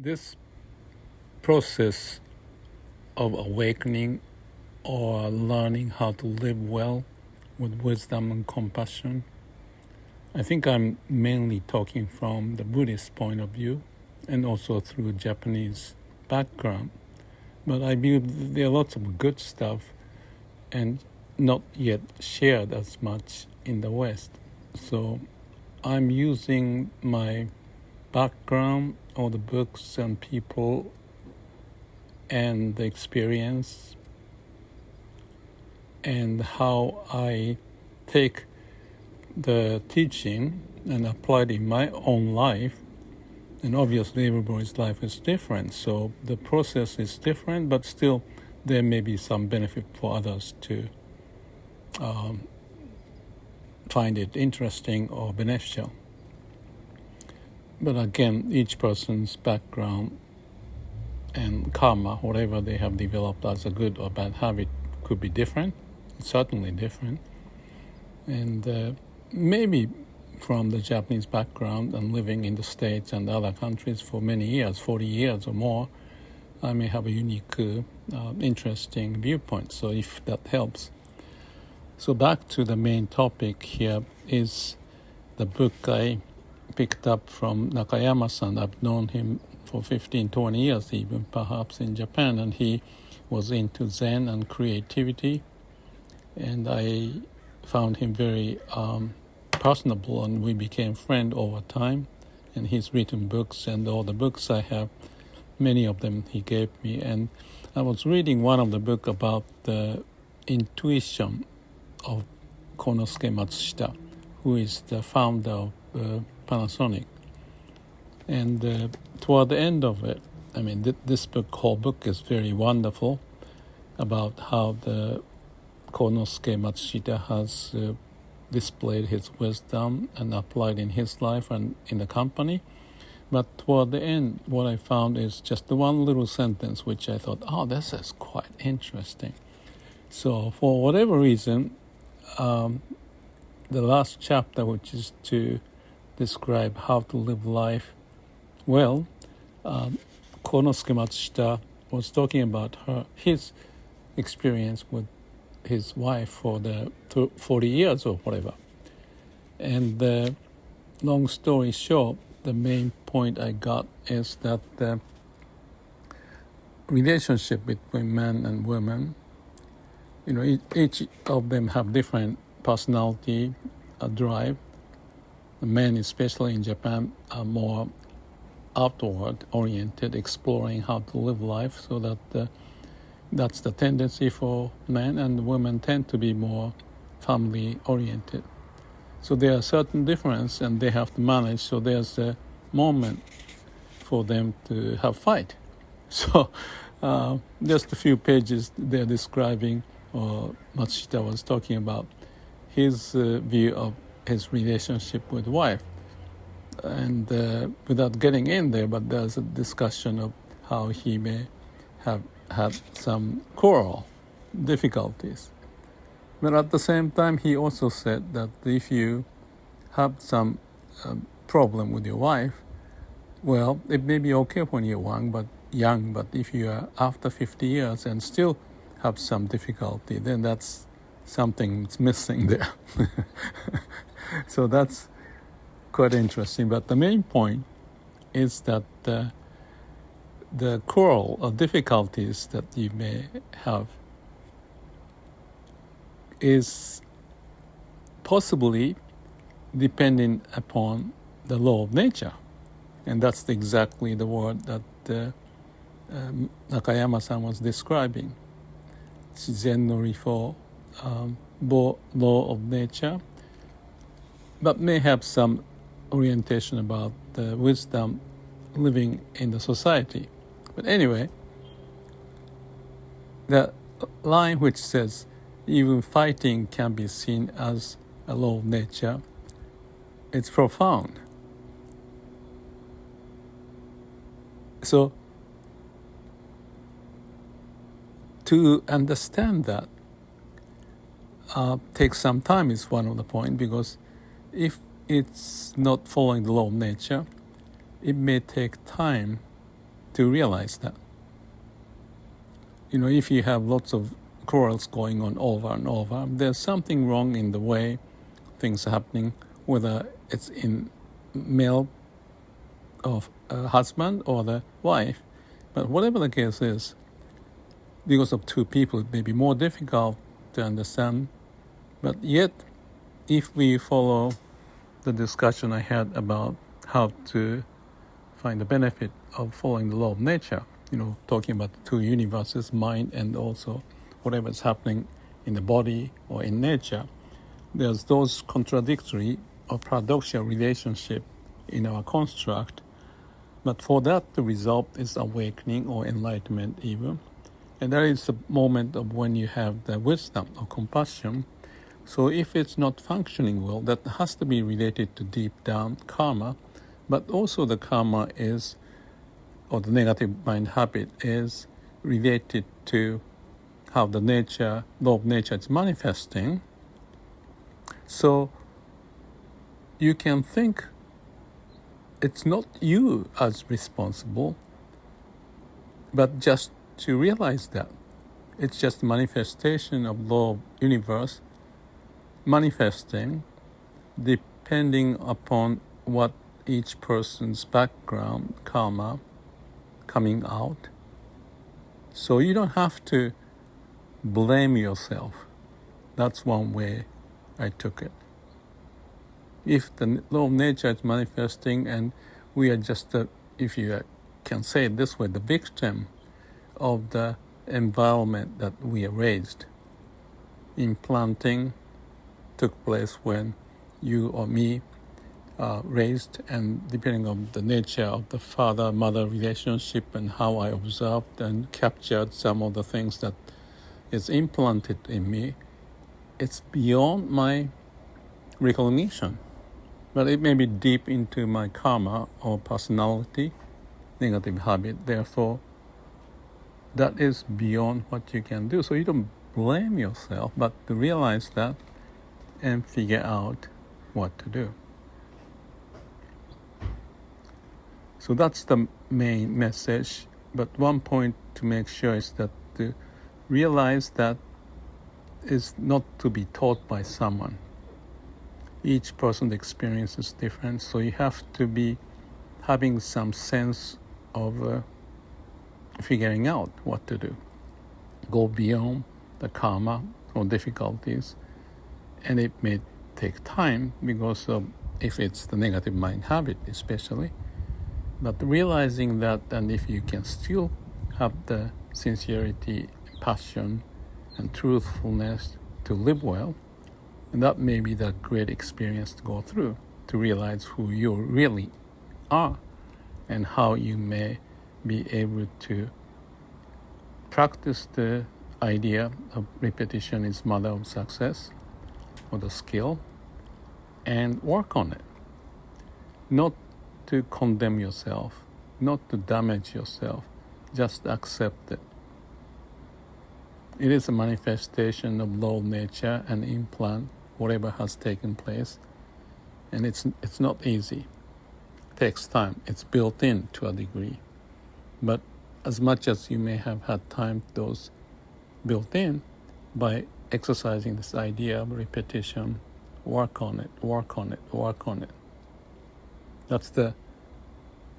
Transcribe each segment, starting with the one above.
This process of awakening or learning how to live well with wisdom and compassion, I think I'm mainly talking from the Buddhist point of view and also through Japanese background. But I believe there are lots of good stuff and not yet shared as much in the West. So I'm using my background, all the books and people and the experience and how I take the teaching and apply it in my own life. And obviously everybody's life is different, so the process is different, but still there may be some benefit for others to find it interesting or beneficial. But again, each person's background and karma, whatever they have developed as a good or bad habit, could be different, certainly different. And maybe from the Japanese background and living in the States and other countries for many years, 40 years or more, I may have a unique, interesting viewpoint. So if that helps. So back to the main topic here is the book I picked up from Nakayama-san. I've known him for 15, 20 years even, perhaps in Japan, and he was into Zen and creativity. And I found him very personable, and we became friends over time. And he's written books, and all the books I have, many of them he gave me. And I was reading one of the book about the intuition of Konosuke Matsushita, who is the founder of Panasonic. And toward the end of it, I mean, this whole book is very wonderful about how the Konosuke Matsushita has displayed his wisdom and applied in his life and in the company. But toward the end, what I found is just the one little sentence which I thought, this is quite interesting. So for whatever reason, the last chapter, which is to describe how to live life well, Konosuke Matsushita was talking about his experience with his wife for the 40 years or whatever. And long story short, the main point I got is that the relationship between men and women, each of them have different personality, drive. The men, especially in Japan, are more outward oriented, exploring how to live life, so that that's the tendency for men, and women tend to be more family oriented. So there are certain differences, and they have to manage. So there's a moment for them to have fight. So just a few pages they're describing, or Matsushita was talking about his view of his relationship with wife. And without getting in there, but there's a discussion of how he may have had some quarrel, difficulties. But at the same time, he also said that if you have some problem with your wife, well, it may be okay when you're young, but if you are after 50 years and still have some difficulty, then that's something that's missing there. So that's quite interesting. But the main point is that the quarrel or difficulties that you may have is possibly depending upon the law of nature. And that's exactly the word that Nakayama-san was describing. Shizen no rifo, law of nature, but may have some orientation about the wisdom living in the society. But anyway, the line which says even fighting can be seen as a law of nature, it's profound. So to understand that takes some time is one of the points, because if it's not following the law of nature, it may take time to realize that. If you have lots of quarrels going on over and over, there's something wrong in the way things are happening, whether it's in male of a husband or the wife. But whatever the case is, because of two people, it may be more difficult to understand. But yet, if we follow the discussion I had about how to find the benefit of following the law of nature, talking about the two universes, mind and also whatever is happening in the body or in nature, there's those contradictory or paradoxical relationship in our construct. But for that, the result is awakening or enlightenment even. And that is the moment of when you have the wisdom or compassion. So if it's not functioning well, that has to be related to deep down karma. But also the karma is, or the negative mind habit is related to how the law of nature is manifesting. So you can think it's not you as responsible, but just to realize that it's just manifestation of law of universe manifesting depending upon what each person's background, karma, coming out. So you don't have to blame yourself. That's one way I took it. If the law of nature is manifesting and we are just, if you can say it this way, the victim of the environment that we are raised. Implanting took place when you or me raised, and depending on the nature of the father-mother relationship and how I observed and captured some of the things that is implanted in me, it's beyond my recognition. But it may be deep into my karma or personality, negative habit. Therefore, that is beyond what you can do. So you don't blame yourself, but to realize that and figure out what to do. So that's the main message. But one point to make sure is that to realize that is not to be taught by someone. Each person's experience is different, so you have to be having some sense of figuring out what to do. Go beyond the karma or difficulties, and it may take time because of if it's the negative mind habit especially. But realizing that, and if you can still have the sincerity, passion, and truthfulness to live well, and that may be the great experience to go through, to realize who you really are and how you may be able to practice the idea of repetition is mother of success, or the skill, and work on it. Not to condemn yourself, not to damage yourself, just accept it. It is a manifestation of law of nature and implant whatever has taken place, and it's not easy. It takes time. It's built in to a degree, but as much as you may have had time, those built in, by exercising this idea of repetition, work on it, work on it, work on it. That's the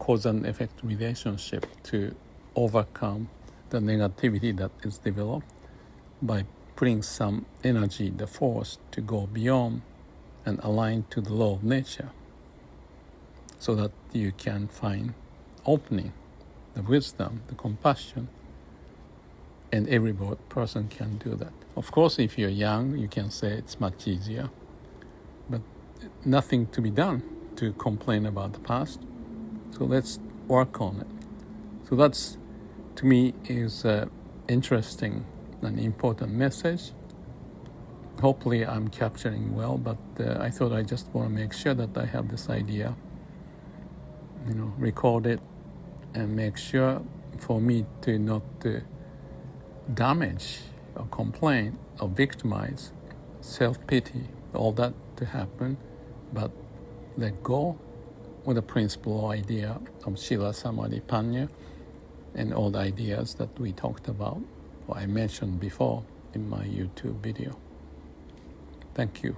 cause and effect relationship to overcome the negativity that is developed by putting some energy, the force, to go beyond and align to the law of nature so that you can find opening, the wisdom, the compassion, and every person can do that. Of course, if you're young, you can say it's much easier, but nothing to be done to complain about the past. So let's work on it. So that's, to me, is interesting and important message. Hopefully I'm capturing well, but I thought I just want to make sure that I have this idea, record it and make sure for me to not damage or complain or victimize, self-pity, all that to happen, but let go with the principle or idea of Shila Samadhi Panya and all the ideas that we talked about, or I mentioned before in my YouTube video. Thank you.